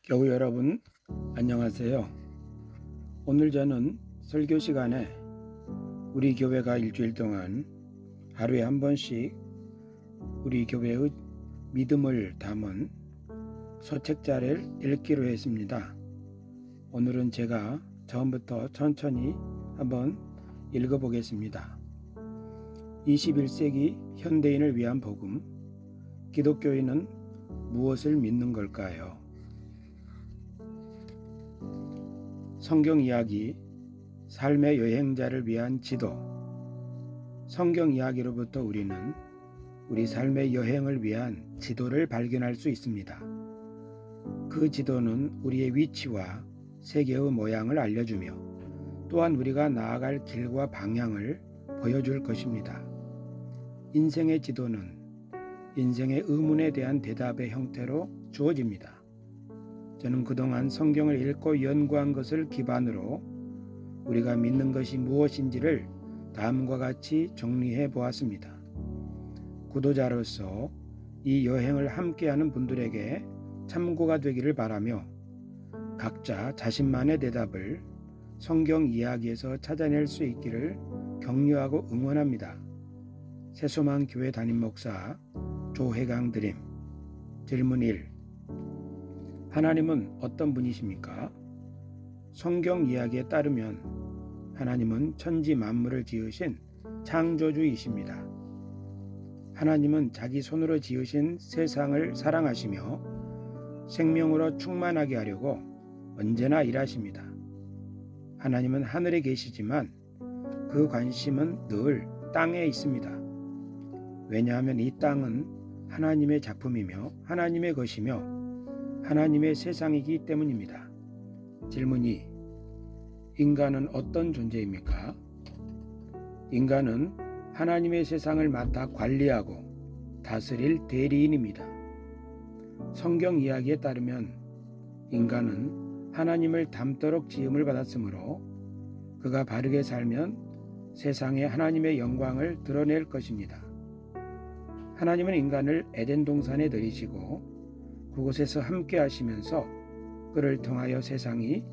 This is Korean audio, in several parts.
교우 여러분, 안녕하세요. 오늘 저는 설교 시간에 우리 교회가 일주일 동안 하루에 한 번씩 우리 교회의 믿음을 담은 서책자를 읽기로 했습니다. 오늘은 제가 처음부터 천천히 한번 읽어보겠습니다. 21세기 현대인을 위한 복음, 기독교인은 무엇을 믿는 걸까요? 성경 이야기, 삶의 여행자를 위한 지도. 성경 이야기로부터 우리는 우리 삶의 여행을 위한 지도를 발견할 수 있습니다. 그 지도는 우리의 위치와 세계의 모양을 알려주며 또한 우리가 나아갈 길과 방향을 보여줄 것입니다. 인생의 지도는 인생의 의문에 대한 대답의 형태로 주어집니다. 저는 그동안 성경을 읽고 연구한 것을 기반으로 우리가 믿는 것이 무엇인지를 다음과 같이 정리해 보았습니다. 구도자로서 이 여행을 함께하는 분들에게 참고가 되기를 바라며 각자 자신만의 대답을 성경 이야기에서 찾아낼 수 있기를 격려하고 응원합니다. 새소망 교회 담임 목사 조혜강 드림. 질문 1. 하나님은 어떤 분이십니까? 성경 이야기에 따르면 하나님은 천지 만물을 지으신 창조주이십니다. 하나님은 자기 손으로 지으신 세상을 사랑하시며 생명으로 충만하게 하려고 언제나 일하십니다. 하나님은 하늘에 계시지만 그 관심은 늘 땅에 있습니다. 왜냐하면 이 땅은 하나님의 작품이며 하나님의 것이며 하나님의 세상이기 때문입니다. 질문 2. 인간은 어떤 존재입니까? 인간은 하나님의 세상을 맡아 관리하고 다스릴 대리인입니다. 성경 이야기에 따르면 인간은 하나님을 닮도록 지음을 받았으므로 그가 바르게 살면 세상에 하나님의 영광을 드러낼 것입니다. 하나님은 인간을 에덴 동산에 들이시고 그곳에서 함께 하시면서 그를 통하여 세상이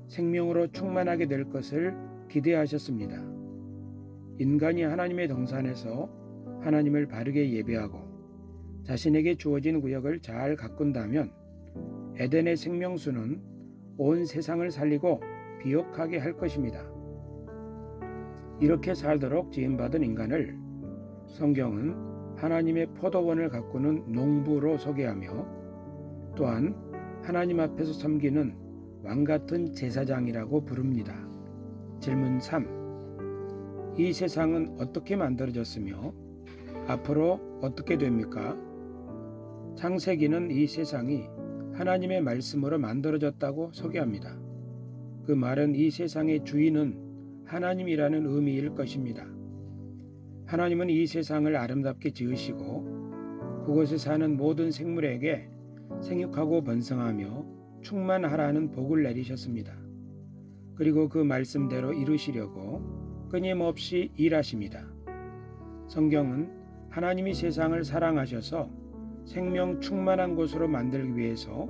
생명으로 충만하게 될 것을 기대하셨습니다. 인간이 하나님의 동산에서 하나님을 바르게 예배하고 자신에게 주어진 구역을 잘 가꾼다면 에덴의 생명수는 온 세상을 살리고 비옥하게 할 것입니다. 이렇게 살도록 지음받은 인간을 성경은 하나님의 포도원을 가꾸는 농부로 소개하며 또한 하나님 앞에서 섬기는 왕같은 제사장이라고 부릅니다. 질문 3. 이 세상은 어떻게 만들어졌으며 앞으로 어떻게 됩니까? 창세기는 이 세상이 하나님의 말씀으로 만들어졌다고 소개합니다. 그 말은 이 세상의 주인은 하나님이라는 의미일 것입니다. 하나님은 이 세상을 아름답게 지으시고 그곳에 사는 모든 생물에게 생육하고 번성하며 충만하라는 복을 내리셨습니다. 그리고 그 말씀대로 이루시려고 끊임없이 일하십니다. 성경은 하나님이 세상을 사랑하셔서 생명 충만한 곳으로 만들기 위해서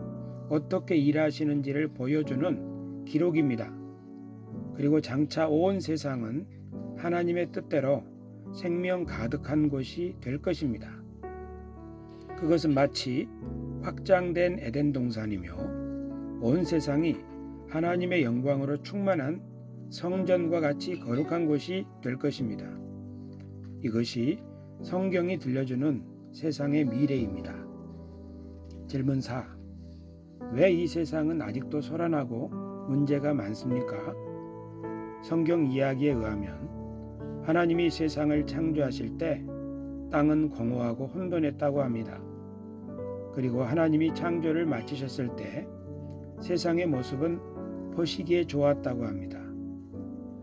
어떻게 일하시는지를 보여주는 기록입니다. 그리고 장차 온 세상은 하나님의 뜻대로 생명 가득한 곳이 될 것입니다. 그것은 마치 확장된 에덴 동산이며 온 세상이 하나님의 영광으로 충만한 성전과 같이 거룩한 곳이 될 것입니다. 이것이 성경이 들려주는 세상의 미래입니다. 질문 4. 왜 이 세상은 아직도 소란하고 문제가 많습니까? 성경 이야기에 의하면 하나님이 세상을 창조하실 때 땅은 공허하고 혼돈했다고 합니다. 그리고 하나님이 창조를 마치셨을 때 세상의 모습은 보시기에 좋았다고 합니다.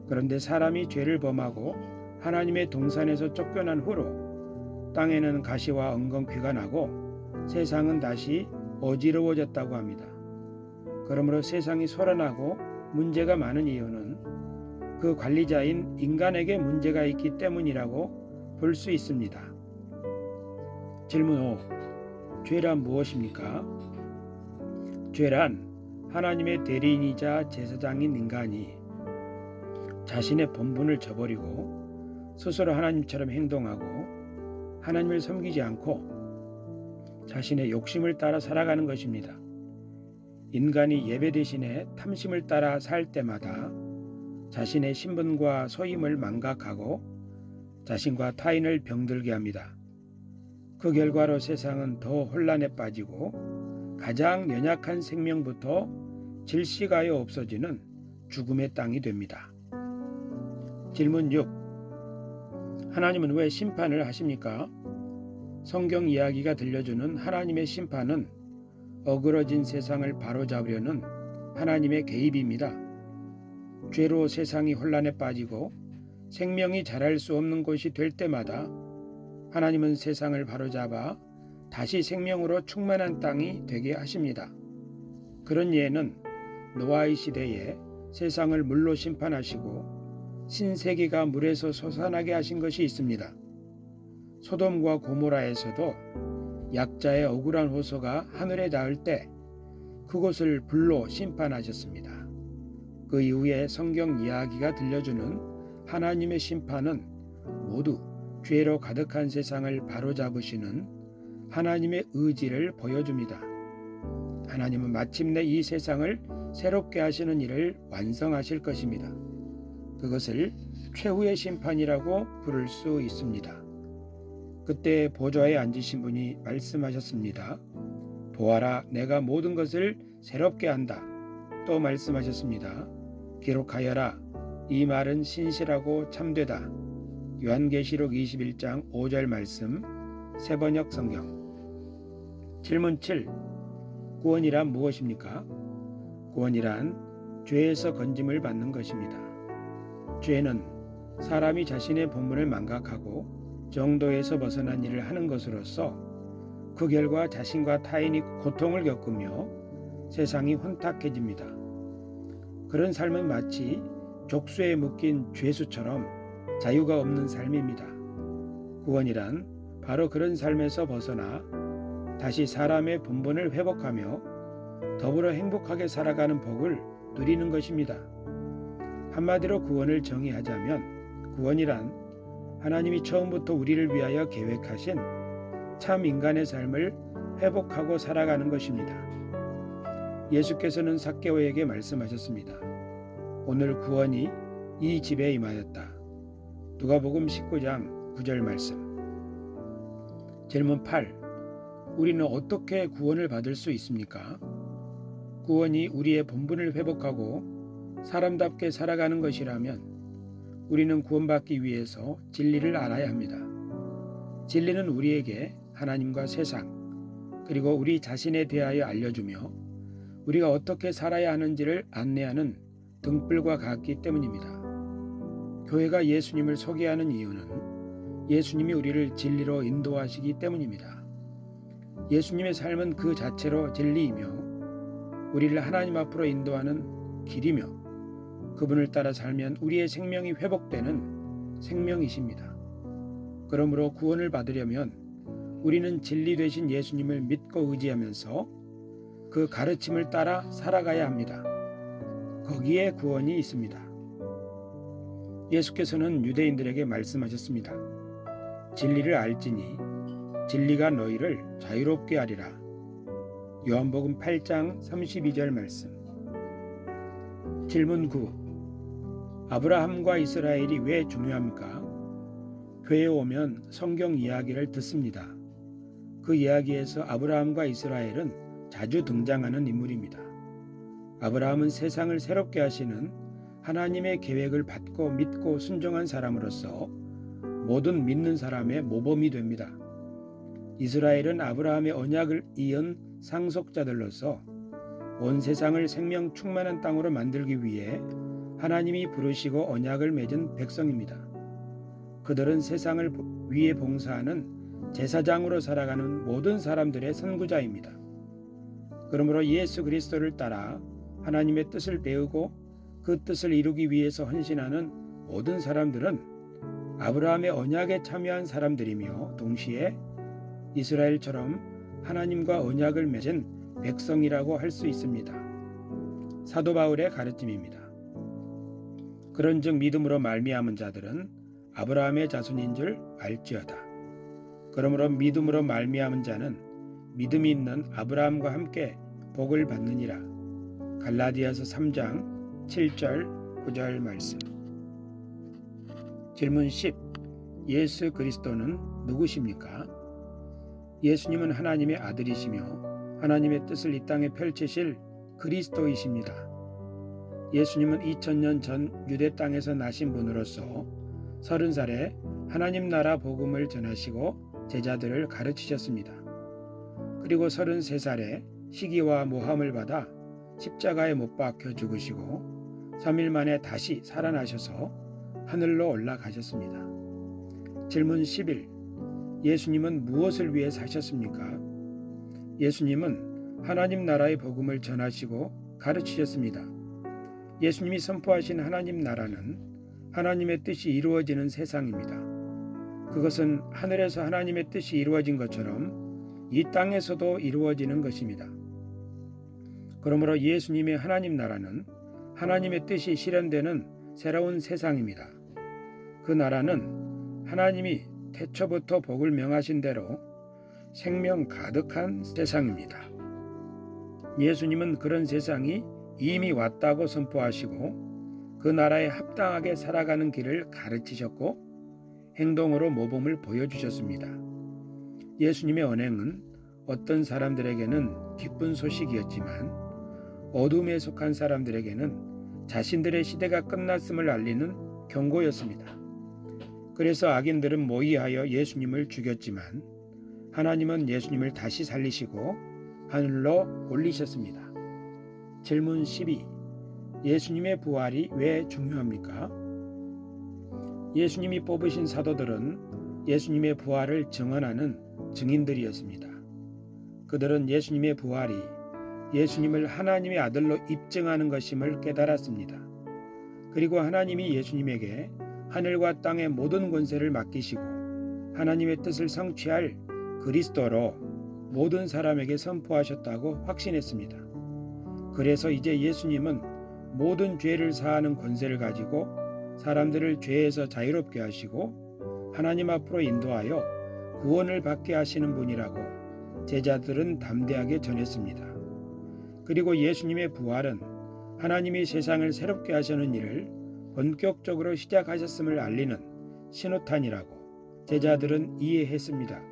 그런데 사람이 죄를 범하고 하나님의 동산에서 쫓겨난 후로 땅에는 가시와 엉겅퀴가 나고 세상은 다시 어지러워졌다고 합니다. 그러므로 세상이 소란하고 문제가 많은 이유는 그 관리자인 인간에게 문제가 있기 때문이라고 볼 수 있습니다. 질문 5. 죄란 무엇입니까? 죄란 하나님의 대리인이자 제사장인 인간이 자신의 본분을 저버리고 스스로 하나님처럼 행동하고 하나님을 섬기지 않고 자신의 욕심을 따라 살아가는 것입니다. 인간이 예배 대신에 탐심을 따라 살 때마다 자신의 신분과 소임을 망각하고 자신과 타인을 병들게 합니다. 그 결과로 세상은 더 혼란에 빠지고 가장 연약한 생명부터 질식하여 없어지는 죽음의 땅이 됩니다. 질문 6. 하나님은 왜 심판을 하십니까? 성경 이야기가 들려주는 하나님의 심판은 어그러진 세상을 바로잡으려는 하나님의 개입입니다. 죄로 세상이 혼란에 빠지고 생명이 자랄 수 없는 곳이 될 때마다 하나님은 세상을 바로잡아 다시 생명으로 충만한 땅이 되게 하십니다. 그런 예는 노아의 시대에 세상을 물로 심판하시고 신세계가 물에서 솟아나게 하신 것이 있습니다. 소돔과 고모라에서도 약자의 억울한 호소가 하늘에 닿을 때 그곳을 불로 심판하셨습니다. 그 이후에 성경 이야기가 들려주는 하나님의 심판은 모두 죄로 가득한 세상을 바로잡으시는 하나님의 의지를 보여줍니다. 하나님은 마침내 이 세상을 새롭게 하시는 일을 완성하실 것입니다. 그것을 최후의 심판이라고 부를 수 있습니다. 그때 보좌에 앉으신 분이 말씀하셨습니다. 보아라, 내가 모든 것을 새롭게 한다. 또 말씀하셨습니다. 기록하여라. 이 말은 신실하고 참되다. 요한계시록 21장 5절 말씀, 새번역 성경. 질문 7. 구원이란 무엇입니까? 구원이란 죄에서 건짐을 받는 것입니다. 죄는 사람이 자신의 본분을 망각하고 정도에서 벗어난 일을 하는 것으로서 그 결과 자신과 타인이 고통을 겪으며 세상이 혼탁해집니다. 그런 삶은 마치 족쇄에 묶인 죄수처럼 자유가 없는 삶입니다. 구원이란 바로 그런 삶에서 벗어나 다시 사람의 본분을 회복하며 더불어 행복하게 살아가는 복을 누리는 것입니다. 한마디로 구원을 정의하자면 구원이란 하나님이 처음부터 우리를 위하여 계획하신 참 인간의 삶을 회복하고 살아가는 것입니다. 예수께서는 삭개오에게 말씀하셨습니다. 오늘 구원이 이 집에 임하였다. 누가복음 19장 9절 말씀. 질문 8. 우리는 어떻게 구원을 받을 수 있습니까? 구원이 우리의 본분을 회복하고 사람답게 살아가는 것이라면 우리는 구원받기 위해서 진리를 알아야 합니다. 진리는 우리에게 하나님과 세상 그리고 우리 자신에 대하여 알려주며 우리가 어떻게 살아야 하는지를 안내하는 등불과 같기 때문입니다. 교회가 예수님을 소개하는 이유는 예수님이 우리를 진리로 인도하시기 때문입니다. 예수님의 삶은 그 자체로 진리이며 우리를 하나님 앞으로 인도하는 길이며 그분을 따라 살면 우리의 생명이 회복되는 생명이십니다. 그러므로 구원을 받으려면 우리는 진리 되신 예수님을 믿고 의지하면서 그 가르침을 따라 살아가야 합니다. 거기에 구원이 있습니다. 예수께서는 유대인들에게 말씀하셨습니다. 진리를 알지니 진리가 너희를 자유롭게 하리라. 요한복음 8장 32절 말씀. 질문 9. 아브라함과 이스라엘이 왜 중요합니까? 교회에 오면 성경 이야기를 듣습니다. 그 이야기에서 아브라함과 이스라엘은 자주 등장하는 인물입니다. 아브라함은 세상을 새롭게 하시는 하나님의 계획을 받고 믿고 순종한 사람으로서 모든 믿는 사람의 모범이 됩니다. 이스라엘은 아브라함의 언약을 이은 상속자들로서 온 세상을 생명 충만한 땅으로 만들기 위해 하나님이 부르시고 언약을 맺은 백성입니다. 그들은 세상을 위해 봉사하는 제사장으로 살아가는 모든 사람들의 선구자입니다. 그러므로 예수 그리스도를 따라 하나님의 뜻을 배우고 그 뜻을 이루기 위해서 헌신하는 모든 사람들은 아브라함의 언약에 참여한 사람들이며 동시에 이스라엘처럼 하나님과 언약을 맺은 백성이라고 할 수 있습니다. 사도 바울의 가르침입니다. 그런즉 믿음으로 말미암은 자들은 아브라함의 자손인 줄 알지어다. 그러므로 믿음으로 말미암은 자는 믿음이 있는 아브라함과 함께 복을 받느니라. 갈라디아서 3장 7절 9절 말씀. 질문 10. 예수 그리스도는 누구십니까? 예수님은 하나님의 아들이시며 하나님의 뜻을 이 땅에 펼치실 그리스도이십니다. 예수님은 2000년 전 유대 땅에서 나신 분으로서 30살에 하나님 나라 복음을 전하시고 제자들을 가르치셨습니다. 그리고 33살에 시기와 모함을 받아 십자가에 못 박혀 죽으시고 3일 만에 다시 살아나셔서 하늘로 올라가셨습니다. 질문 11. 예수님은 무엇을 위해 사셨습니까? 예수님은 하나님 나라의 복음을 전하시고 가르치셨습니다. 예수님이 선포하신 하나님 나라는 하나님의 뜻이 이루어지는 세상입니다. 그것은 하늘에서 하나님의 뜻이 이루어진 것처럼 이 땅에서도 이루어지는 것입니다. 그러므로 예수님의 하나님 나라는 하나님의 뜻이 실현되는 새로운 세상입니다. 그 나라는 하나님이 태초부터 복을 명하신 대로 생명 가득한 세상입니다. 예수님은 그런 세상이 이미 왔다고 선포하시고 그 나라에 합당하게 살아가는 길을 가르치셨고 행동으로 모범을 보여주셨습니다. 예수님의 언행은 어떤 사람들에게는 기쁜 소식이었지만 어둠에 속한 사람들에게는 자신들의 시대가 끝났음을 알리는 경고였습니다. 그래서 악인들은 모의하여 예수님을 죽였지만 하나님은 예수님을 다시 살리시고 하늘로 올리셨습니다. 질문 12. 예수님의 부활이 왜 중요합니까? 예수님이 뽑으신 사도들은 예수님의 부활을 증언하는 증인들이었습니다. 그들은 예수님의 부활이 예수님을 하나님의 아들로 입증하는 것임을 깨달았습니다. 그리고 하나님이 예수님에게 하늘과 땅의 모든 권세를 맡기시고 하나님의 뜻을 성취할 그리스도로 모든 사람에게 선포하셨다고 확신했습니다. 그래서 이제 예수님은 모든 죄를 사하는 권세를 가지고 사람들을 죄에서 자유롭게 하시고 하나님 앞으로 인도하여 구원을 받게 하시는 분이라고 제자들은 담대하게 전했습니다. 그리고 예수님의 부활은 하나님이 세상을 새롭게 하시는 일을 본격적으로 시작하셨음을 알리는 신호탄이라고 제자들은 이해했습니다.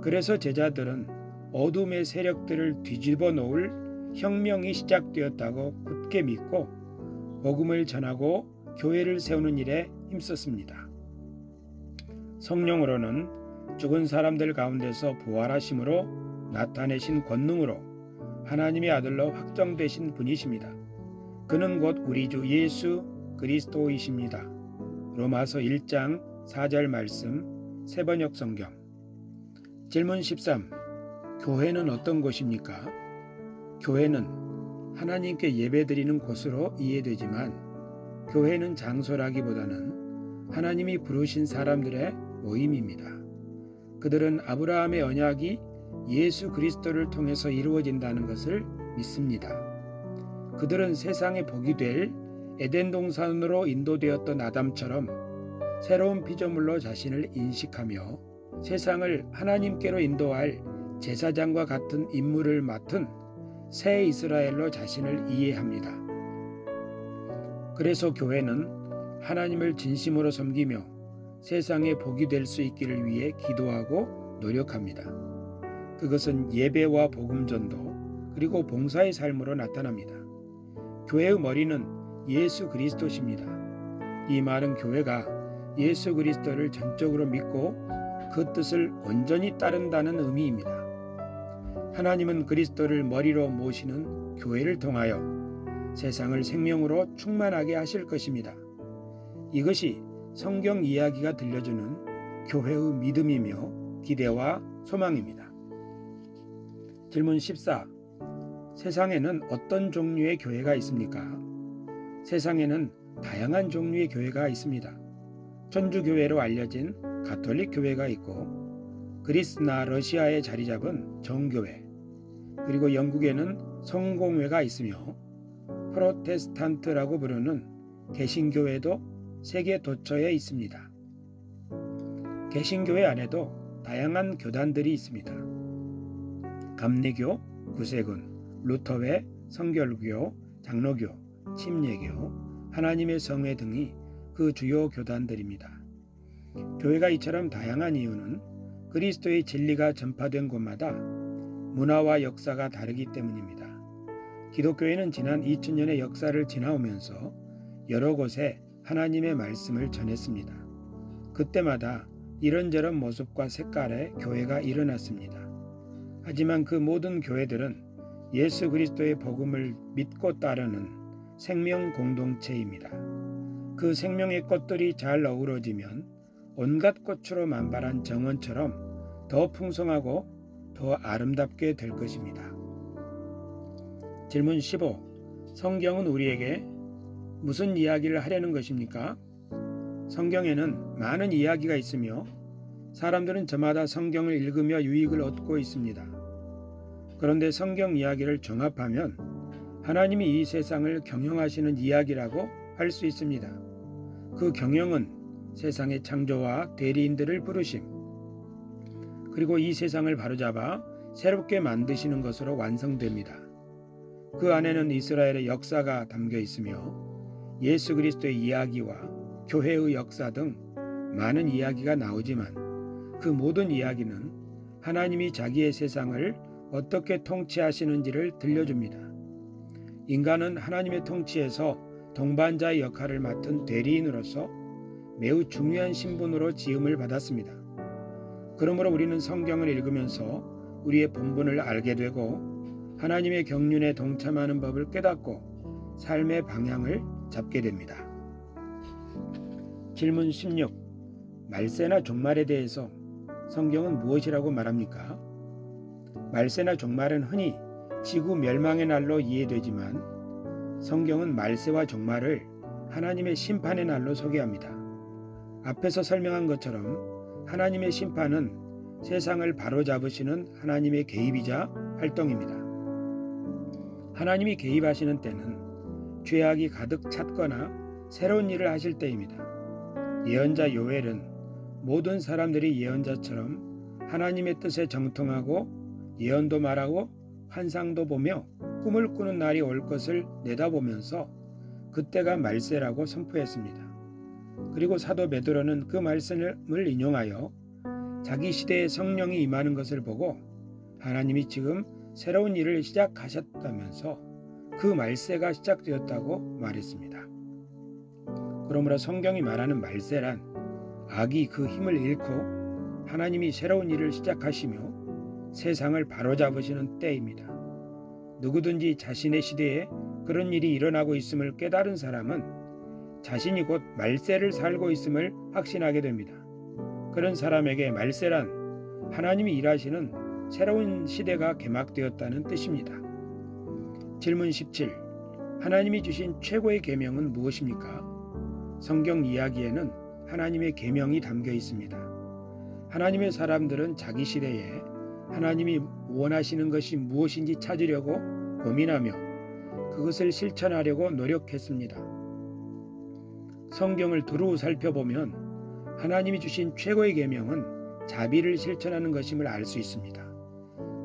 그래서 제자들은 어둠의 세력들을 뒤집어 놓을 혁명이 시작되었다고 굳게 믿고 복음을 전하고 교회를 세우는 일에 힘썼습니다. 성령으로는 죽은 사람들 가운데서 부활하심으로 나타내신 권능으로 하나님의 아들로 확정되신 분이십니다. 그는 곧 우리 주 예수 그리스도이십니다. 로마서 1장 4절 말씀 세번역 성경. 질문 13. 교회는 어떤 곳입니까? 교회는 하나님께 예배드리는 곳으로 이해되지만 교회는 장소라기보다는 하나님이 부르신 사람들의 모임입니다. 그들은 아브라함의 언약이 예수 그리스도를 통해서 이루어진다는 것을 믿습니다. 그들은 세상의 복이 될 에덴 동산으로 인도되었던 아담처럼 새로운 피조물로 자신을 인식하며 세상을 하나님께로 인도할 제사장과 같은 임무를 맡은 새 이스라엘로 자신을 이해합니다. 그래서 교회는 하나님을 진심으로 섬기며 세상에 복이 될 수 있기를 위해 기도하고 노력합니다. 그것은 예배와 복음전도 그리고 봉사의 삶으로 나타납니다. 교회의 머리는 예수 그리스도십니다. 이 말은 교회가 예수 그리스도를 전적으로 믿고 그 뜻을 온전히 따른다는 의미입니다. 하나님은 그리스도를 머리로 모시는 교회를 통하여 세상을 생명으로 충만하게 하실 것입니다. 이것이 성경 이야기가 들려주는 교회의 믿음이며 기대와 소망입니다. 질문 14. 세상에는 어떤 종류의 교회가 있습니까? 세상에는 다양한 종류의 교회가 있습니다. 천주교회로 알려진 가톨릭 교회가 있고 그리스나 러시아에 자리 잡은 정교회, 그리고 영국에는 성공회가 있으며 프로테스탄트라고 부르는 개신교회도 세계 도처에 있습니다. 개신교회 안에도 다양한 교단들이 있습니다. 감리교, 구세군, 루터회, 성결교, 장로교, 침례교, 하나님의 성회 등이 그 주요 교단들입니다. 교회가 이처럼 다양한 이유는 그리스도의 진리가 전파된 곳마다 문화와 역사가 다르기 때문입니다. 기독교회는 지난 2000년의 역사를 지나오면서 여러 곳에 하나님의 말씀을 전했습니다. 그때마다 이런저런 모습과 색깔의 교회가 일어났습니다. 하지만 그 모든 교회들은 예수 그리스도의 복음을 믿고 따르는 생명 공동체입니다. 그 생명의 꽃들이 잘 어우러지면 온갖 꽃으로 만발한 정원처럼 더 풍성하고 더 아름답게 될 것입니다. 질문 15. 성경은 우리에게 무슨 이야기를 하려는 것입니까? 성경에는 많은 이야기가 있으며 사람들은 저마다 성경을 읽으며 유익을 얻고 있습니다. 그런데 성경 이야기를 종합하면 하나님이 이 세상을 경영하시는 이야기라고 할 수 있습니다. 그 경영은 세상의 창조와 대리인들을 부르심, 그리고 이 세상을 바로잡아 새롭게 만드시는 것으로 완성됩니다. 그 안에는 이스라엘의 역사가 담겨 있으며 예수 그리스도의 이야기와 교회의 역사 등 많은 이야기가 나오지만 그 모든 이야기는 하나님이 자기의 세상을 어떻게 통치하시는지를 들려줍니다. 인간은 하나님의 통치에서 동반자의 역할을 맡은 대리인으로서 매우 중요한 신분으로 지음을 받았습니다. 그러므로 우리는 성경을 읽으면서 우리의 본분을 알게 되고 하나님의 경륜에 동참하는 법을 깨닫고 삶의 방향을 잡게 됩니다. 질문 16. 말세나 종말에 대해서 성경은 무엇이라고 말합니까? 말세나 종말은 흔히 지구 멸망의 날로 이해되지만 성경은 말세와 종말을 하나님의 심판의 날로 소개합니다. 앞에서 설명한 것처럼 하나님의 심판은 세상을 바로잡으시는 하나님의 개입이자 활동입니다. 하나님이 개입하시는 때는 죄악이 가득 찼거나 새로운 일을 하실 때입니다. 예언자 요엘은 모든 사람들이 예언자처럼 하나님의 뜻에 정통하고 예언도 말하고 환상도 보며 꿈을 꾸는 날이 올 것을 내다보면서 그때가 말세라고 선포했습니다. 그리고 사도 베드로는 그 말씀을 인용하여 자기 시대에 성령이 임하는 것을 보고 하나님이 지금 새로운 일을 시작하셨다면서 그 말세가 시작되었다고 말했습니다. 그러므로 성경이 말하는 말세란 악이 그 힘을 잃고 하나님이 새로운 일을 시작하시며 세상을 바로잡으시는 때입니다. 누구든지 자신의 시대에 그런 일이 일어나고 있음을 깨달은 사람은 자신이 곧 말세를 살고 있음을 확신하게 됩니다. 그런 사람에게 말세란 하나님이 일하시는 새로운 시대가 개막되었다는 뜻입니다. 질문 17. 하나님이 주신 최고의 계명은 무엇입니까? 성경 이야기에는 하나님의 계명이 담겨 있습니다. 하나님의 사람들은 자기 시대에 하나님이 원하시는 것이 무엇인지 찾으려고 고민하며 그것을 실천하려고 노력했습니다. 성경을 두루 살펴보면 하나님이 주신 최고의 계명은 자비를 실천하는 것임을 알 수 있습니다.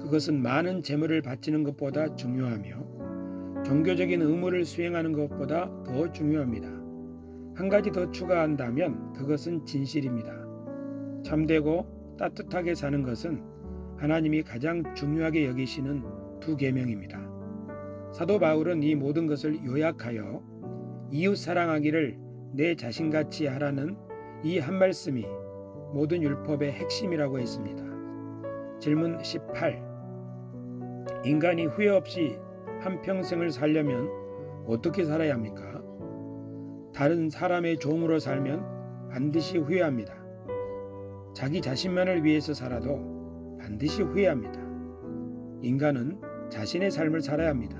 그것은 많은 재물을 바치는 것보다 중요하며 종교적인 의무를 수행하는 것보다 더 중요합니다. 한 가지 더 추가한다면 그것은 진실입니다. 참되고 따뜻하게 사는 것은 하나님이 가장 중요하게 여기시는 두 계명입니다. 사도 바울은 이 모든 것을 요약하여 이웃 사랑하기를 내 자신같이 하라는 이 한 말씀이 모든 율법의 핵심이라고 했습니다. 질문 18. 인간이 후회 없이 한평생을 살려면 어떻게 살아야 합니까? 다른 사람의 종으로 살면 반드시 후회합니다. 자기 자신만을 위해서 살아도 반드시 후회합니다. 인간은 자신의 삶을 살아야 합니다.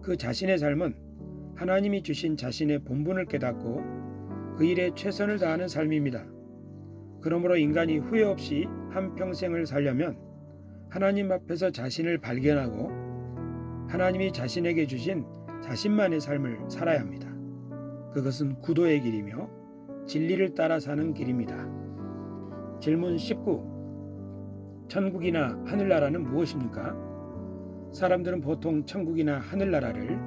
그 자신의 삶은 하나님이 주신 자신의 본분을 깨닫고 그 일에 최선을 다하는 삶입니다. 그러므로 인간이 후회 없이 한평생을 살려면 하나님 앞에서 자신을 발견하고 하나님이 자신에게 주신 자신만의 삶을 살아야 합니다. 그것은 구도의 길이며 진리를 따라 사는 길입니다. 질문 19. 천국이나 하늘나라는 무엇입니까? 사람들은 보통 천국이나 하늘나라를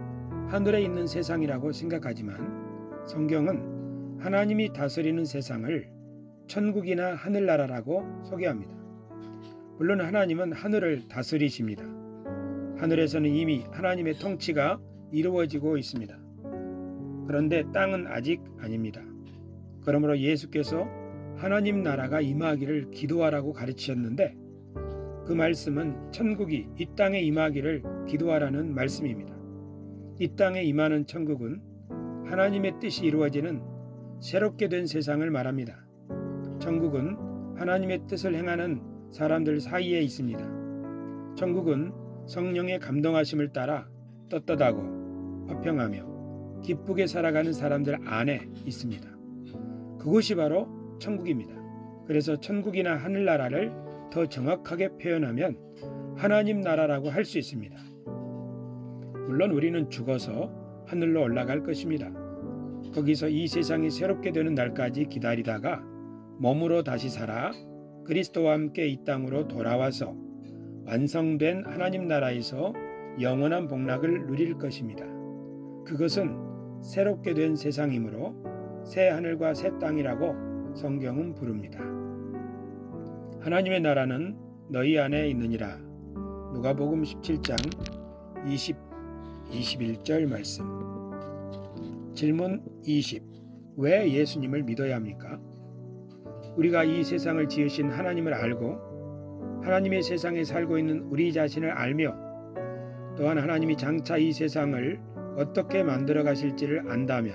하늘에 있는 세상이라고 생각하지만 성경은 하나님이 다스리는 세상을 천국이나 하늘나라라고 소개합니다. 물론 하나님은 하늘을 다스리십니다. 하늘에서는 이미 하나님의 통치가 이루어지고 있습니다. 그런데 땅은 아직 아닙니다. 그러므로 예수께서 하나님 나라가 임하기를 기도하라고 가르치셨는데 그 말씀은 천국이 이 땅에 임하기를 기도하라는 말씀입니다. 이 땅에 임하는 천국은 하나님의 뜻이 이루어지는 새롭게 된 세상을 말합니다. 천국은 하나님의 뜻을 행하는 사람들 사이에 있습니다. 천국은 성령의 감동하심을 따라 떳떳하고 화평하며 기쁘게 살아가는 사람들 안에 있습니다. 그곳이 바로 천국입니다. 그래서 천국이나 하늘나라를 더 정확하게 표현하면 하나님 나라라고 할 수 있습니다. 물론 우리는 죽어서 하늘로 올라갈 것입니다. 거기서 이 세상이 새롭게 되는 날까지 기다리다가 몸으로 다시 살아 그리스도와 함께 이 땅으로 돌아와서 완성된 하나님 나라에서 영원한 복락을 누릴 것입니다. 그것은 새롭게 된 세상이므로 새 하늘과 새 땅이라고 성경은 부릅니다. 하나님의 나라는 너희 안에 있느니라. 누가복음 17장 21절 말씀. 질문 20. 왜 예수님을 믿어야 합니까? 우리가 이 세상을 지으신 하나님을 알고 하나님의 세상에 살고 있는 우리 자신을 알며 또한 하나님이 장차 이 세상을 어떻게 만들어 가실지를 안다면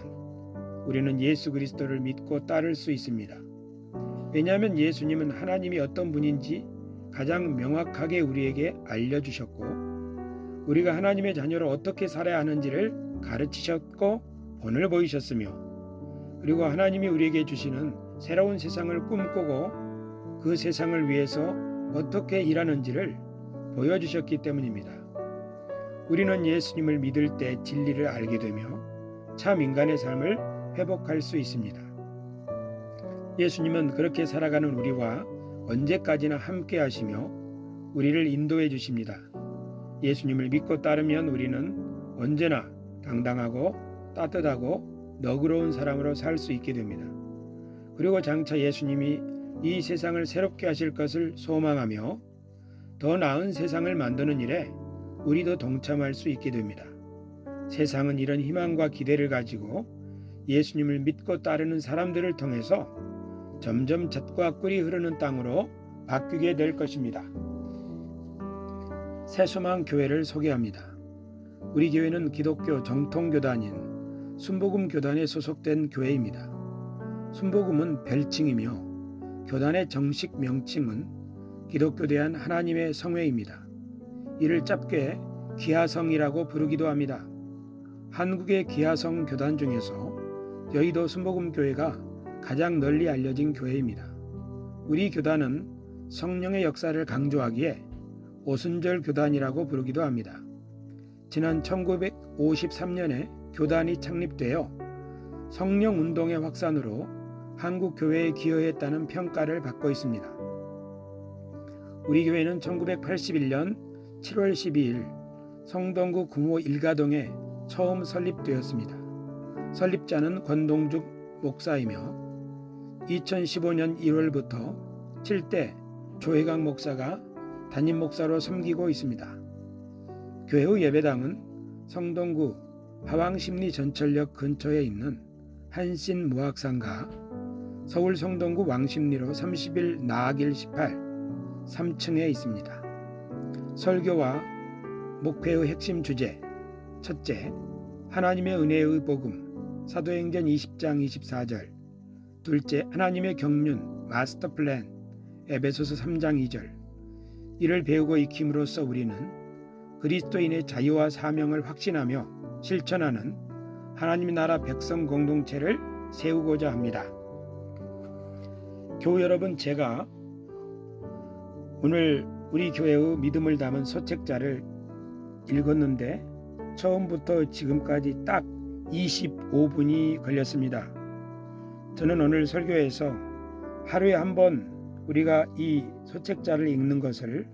우리는 예수 그리스도를 믿고 따를 수 있습니다. 왜냐하면 예수님은 하나님이 어떤 분인지 가장 명확하게 우리에게 알려주셨고 우리가 하나님의 자녀로 어떻게 살아야 하는지를 가르치셨고 본을 보이셨으며 그리고 하나님이 우리에게 주시는 새로운 세상을 꿈꾸고 그 세상을 위해서 어떻게 일하는지를 보여주셨기 때문입니다. 우리는 예수님을 믿을 때 진리를 알게 되며 참 인간의 삶을 회복할 수 있습니다. 예수님은 그렇게 살아가는 우리와 언제까지나 함께 하시며 우리를 인도해 주십니다. 예수님을 믿고 따르면 우리는 언제나 당당하고 따뜻하고 너그러운 사람으로 살 수 있게 됩니다. 그리고 장차 예수님이 이 세상을 새롭게 하실 것을 소망하며 더 나은 세상을 만드는 일에 우리도 동참할 수 있게 됩니다. 세상은 이런 희망과 기대를 가지고 예수님을 믿고 따르는 사람들을 통해서 점점 젖과 꿀이 흐르는 땅으로 바뀌게 될 것입니다. 새소망 교회를 소개합니다. 우리 교회는 기독교 정통교단인 순복음교단에 소속된 교회입니다. 순복음은 별칭이며 교단의 정식 명칭은 기독교 대한 하나님의 성회입니다. 이를 짧게 기하성이라고 부르기도 합니다. 한국의 기하성 교단 중에서 여의도 순복음교회가 가장 널리 알려진 교회입니다. 우리 교단은 성령의 역사를 강조하기에 오순절 교단이라고 부르기도 합니다. 지난 1953년에 교단이 창립되어 성령운동의 확산으로 한국 교회에 기여했다는 평가를 받고 있습니다. 우리 교회는 1981년 7월 12일 성동구 구모 일가동에 처음 설립되었습니다. 설립자는 권동죽 목사이며 2015년 1월부터 7대 조혜강 목사가 담임 목사로 섬기고 있습니다. 교회의 예배당은 성동구 화왕심리전철역 근처에 있는 한신무학상가, 서울 성동구 왕십리로 30일 나아길 18, 3층에 있습니다. 설교와 목회의 핵심 주제: 첫째, 하나님의 은혜의 복음, 사도행전 20장 24절. 둘째, 하나님의 경륜, 마스터 플랜, 에베소서 3장 2절. 이를 배우고 익힘으로써 우리는 그리스도인의 자유와 사명을 확신하며 실천하는 하나님의 나라 백성 공동체를 세우고자 합니다. 교우 여러분, 제가 오늘 우리 교회의 믿음을 담은 소책자를 읽었는데 처음부터 지금까지 딱 25분이 걸렸습니다. 저는 오늘 설교에서 하루에 한 번 우리가 이 소책자를 읽는 것을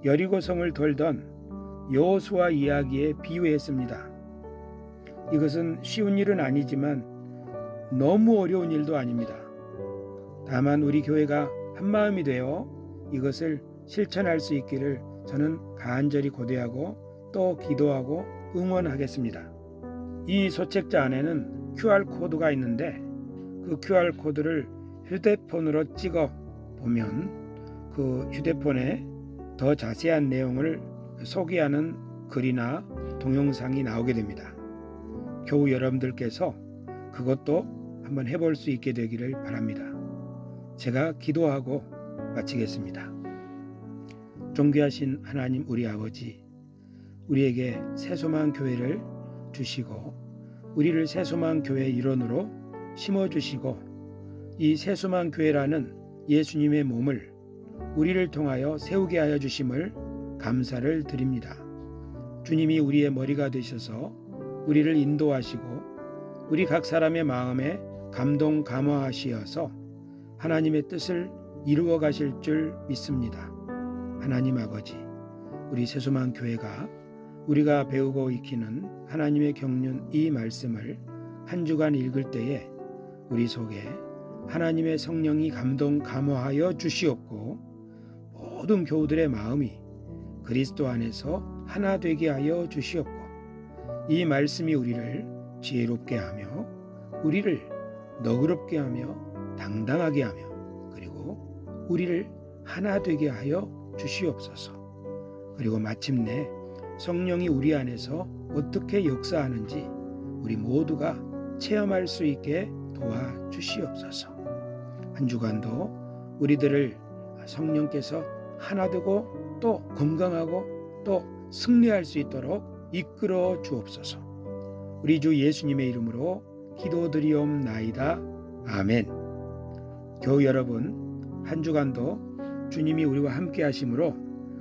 여리고성을 돌던 여호수아 이야기에 비유했습니다. 이것은 쉬운 일은 아니지만 너무 어려운 일도 아닙니다. 다만 우리 교회가 한마음이 되어 이것을 실천할 수 있기를 저는 간절히 고대하고 또 기도하고 응원하겠습니다. 이 소책자 안에는 QR코드가 있는데 그 QR코드를 휴대폰으로 찍어 보면 그 휴대폰에 더 자세한 내용을 소개하는 글이나 동영상이 나오게 됩니다. 교우 여러분들께서 그것도 한번 해볼 수 있게 되기를 바랍니다. 제가 기도하고 마치겠습니다. 존귀하신 하나님 우리 아버지, 우리에게 새소망 교회를 주시고 우리를 새소망 교회 일원으로 심어주시고 이 새소망 교회라는 예수님의 몸을 우리를 통하여 세우게 하여 주심을 감사를 드립니다. 주님이 우리의 머리가 되셔서 우리를 인도하시고 우리 각 사람의 마음에 감동 감화하시어서 하나님의 뜻을 이루어 가실 줄 믿습니다. 하나님 아버지, 우리 새소망 교회가 우리가 배우고 익히는 하나님의 경륜 이 말씀을 한 주간 읽을 때에 우리 속에 하나님의 성령이 감동 감화하여 주시옵고 모든 교우들의 마음이 그리스도 안에서 하나 되게 하여 주시옵고 이 말씀이 우리를 지혜롭게 하며 우리를 너그럽게 하며 당당하게 하며 그리고 우리를 하나 되게 하여 주시옵소서. 그리고 마침내 성령이 우리 안에서 어떻게 역사하는지 우리 모두가 체험할 수 있게 도와주시옵소서. 한 주간도 우리들을 성령께서 하나 되고 또 건강하고 또 승리할 수 있도록 이끌어 주옵소서. 우리 주 예수님의 이름으로 기도드리옵나이다. 아멘. 교우 여러분, 한 주간도 주님이 우리와 함께 하심으로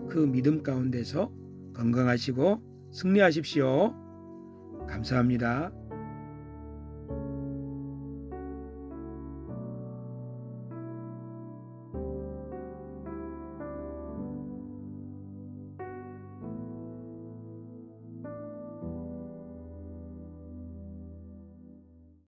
그 믿음 가운데서 건강하시고 승리하십시오. 감사합니다.